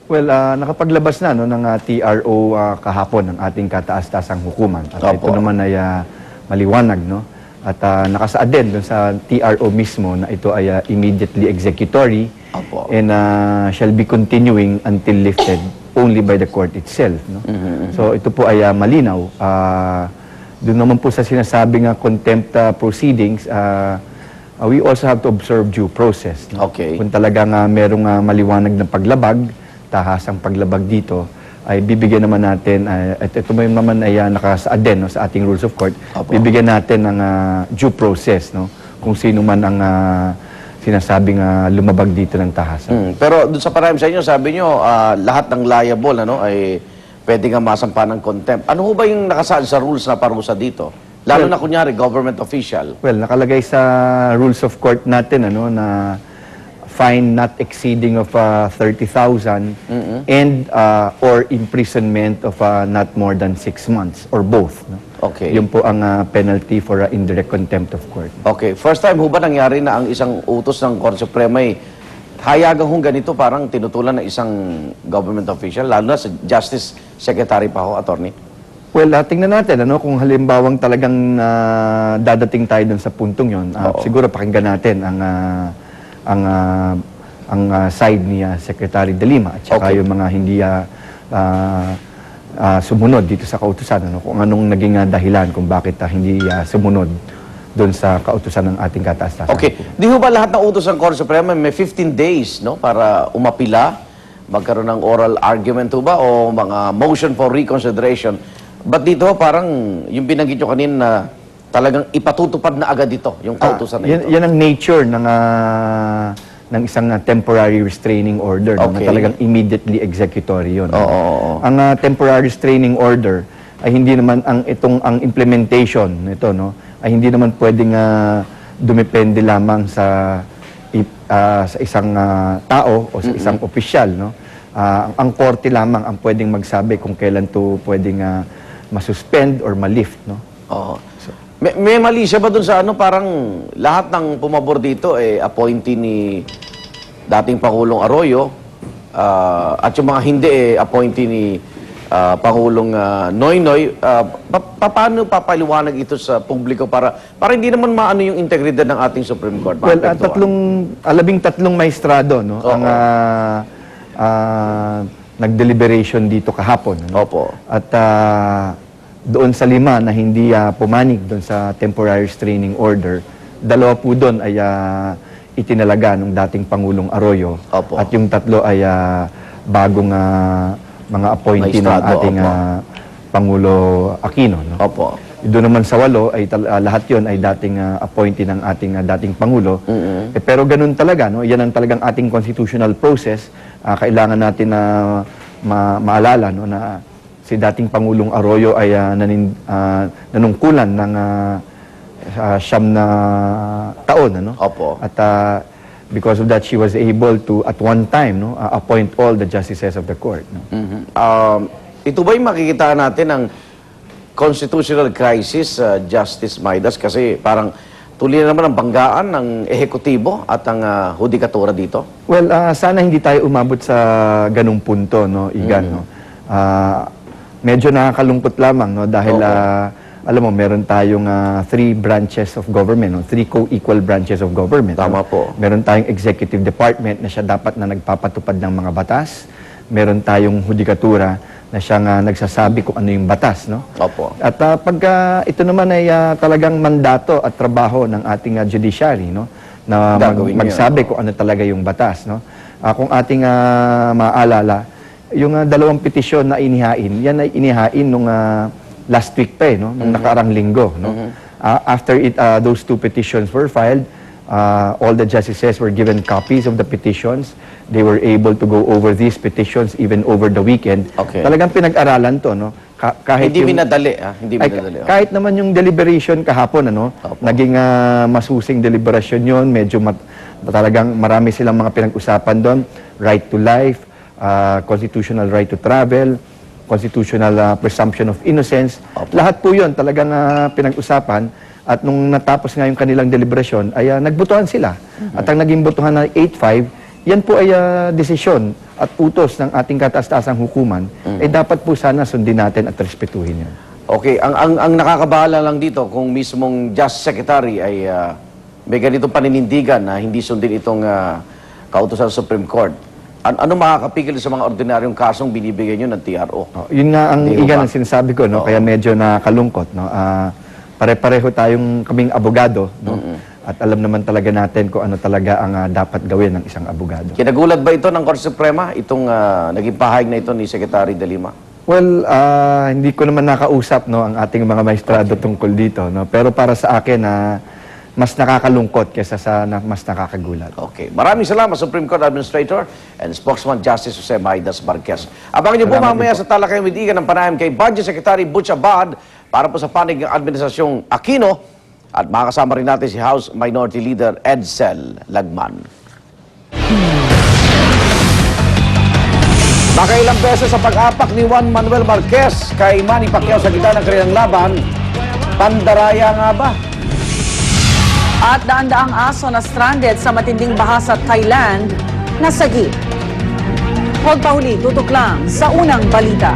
Well, nakapaglabas na ng TRO kahapon ng ating kataas-tasang hukuman. At ito naman ay maliwanag, no? At nakasaad din dun sa TRO mismo na ito ay immediately executory and shall be continuing until lifted only by the court itself, no? So ito po ay malinaw. Doon naman po sa sinasabing contempt proceedings, we also have to observe due process. No? Kung talagang merong maliwanag na paglabag, tahasang paglabag dito, ay bibigyan naman natin, at ito naman ay nakasaad din, no, sa ating rules of court, bibigyan natin ng due process, no, kung sino man ang sinasabing lumabag dito ng tahasan. Pero doon sa parang sa inyo, sabi nyo, lahat ng liable ay pwede nga masampa ng contempt. Ano ho ba yung nakasaad sa rules na parusa dito? Lalo na kunyari, government official. Well, nakalagay sa rules of court natin na fine not exceeding of 30,000 and or imprisonment of not more than 6 months or both. No? Yun po ang penalty for indirect contempt of court. First time ho ba nangyari na ang isang utos ng Korte Suprema ay hayagang hong ganito parang tinutulan ng isang government official, lalo na sa Justice Secretary pa ho, Attorney? Well, tingnan natin kung halimbawang talagang dadating tayo dun sa puntong yon. Siguro pakinggan natin ang side ni Secretary De Lima at saka yung mga hindi sumunod dito sa kautusan, kung anong naging dahilan kung bakit hindi sumunod doon sa kautusan ng ating kataas-tasan. Di ho ba lahat ng utos ng Korte Suprema may 15 days para umapila, magkaroon ng oral argument ho ba o mga motion for reconsideration? But dito parang yung binanggit nyo kanina na talagang ipatutupad na agad ito, yung kautusan na ito. Yan ang nature ng isang temporary restraining order na talagang immediately executory yun. Ang temporary restraining order ay hindi naman ang implementation nito, no, ay hindi naman pwedeng dumepende lamang sa isang tao o sa isang opisyal, no. Ang korte lamang ang pwedeng magsabi kung kailan to pwedeng masuspend or malift, no. May mali siya ba dun sa parang lahat ng pumabor dito appointee ni dating Pangulong Arroyo at yung mga hindi appointee ni Pangulong Noynoy, paano papaliwanag ito sa publiko para hindi naman maano yung integridad ng ating Supreme Court? Well, 13 maestrado, no, ang nag-deliberation dito kahapon. No? At doon sa 5 na hindi pumanig doon sa temporary restraining order, 2 po doon ay itinalaga ng dating Pangulong Arroyo. At yung 3 ay bagong mga appointee ng ating Pangulo Aquino. No? Doon naman sa 8 ay lahat yon ay dating appointee ng ating dating Pangulo. Pero ganun talaga, no? Yan ang talagang ating constitutional process. Kailangan natin na maalala, no, na si dating Pangulong Arroyo ay nanungkulan ng 9 na taon, ano? At because of that, she was able to at one time, no, appoint all the justices of the court. No? Ito ba yung makikita natin ng constitutional crisis, Justice Maidas? Kasi parang tuloy naman ang banggaan ng ehekutibo at ang hudikatura dito? Well, sana hindi tayo umabot sa ganung punto, no, Igan, no? Medyo nakakalungkot lamang, no, dahil alam mo, meron tayong 3 branches of government, no? 3 co-equal branches of government. Tama po. Meron tayong executive department na siya dapat na nagpapatupad ng mga batas. Meron tayong hudikatura na siyang nagsasabi kung ano yung batas, no? At pagka ito naman ay talagang mandato at trabaho ng ating judiciary, no, na magsabi kung ano talaga yung batas, no? Kung ating maalala, yung 2 petisyon na inihain, yan ay inihain nung last week pa, no? Nung nakaraang linggo, no? After those 2 petitions were filed, all the justices were given copies of the petitions. They were able to go over these petitions even over the weekend. Talagang pinag-aralan to, no? Kahit hindi minadali, hindi minadali. Kahit naman yung deliberation kahapon, ano, naging masusing deliberation yon, medyo talagang marami silang mga pinag-usapan doon. Right to life, constitutional right to travel, constitutional presumption of innocence. Lahat po yun talagang pinag-usapan. At nung natapos nga yung kanilang deliberasyon, ay nagbotohan sila. At ang naging botohan na 8-5, yan po ay desisyon at utos ng ating kataas-taasang hukuman, dapat po sana sundin natin at respetuhin yan. Okay, ang nakakabahala lang dito kung mismong Justice Secretary ay may ganitong paninindigan na hindi sundin itong kautusan sa Supreme Court. Ano makakapigil sa mga ordinaryong kasong binibigay nyo ng TRO? Yun nga ang Hindi igan ba? ang sinasabi ko, no? Kaya medyo nakalungkot. No? Pare-pareho tayong kaming abogado, no? At alam naman talaga natin kung ano talaga ang dapat gawin ng isang abogado. Kinagulat ba ito ng Korte Suprema, itong naging pahayag na ito ni Secretary De Lima? Well, hindi ko naman nakausap, no, ang ating mga maestrado tungkol dito, no? Pero para sa akin, mas nakakalungkot kaysa sa mas nakakagulat. Okay. Maraming salamat, Supreme Court Administrator and Spokesman Justice Jose Maidas Marquez. Abangan niyo po Salamat mamaya din po. sa talakayan with Igan ng panayam kay Budget Secretary Butch Abad para po sa panig ng Administrasyong Aquino at makakasama rin natin si House Minority Leader Edsel Lagman. Nakailang beses sa pag-apak ni Juan Manuel Marquez kay Manny Pacquiao sa gitna ng kanilang laban, pandaraya nga ba? At daan-daang aso na stranded sa matinding baha sa Thailand, nasagi. Huwag pa huli, tutok lang sa unang balita.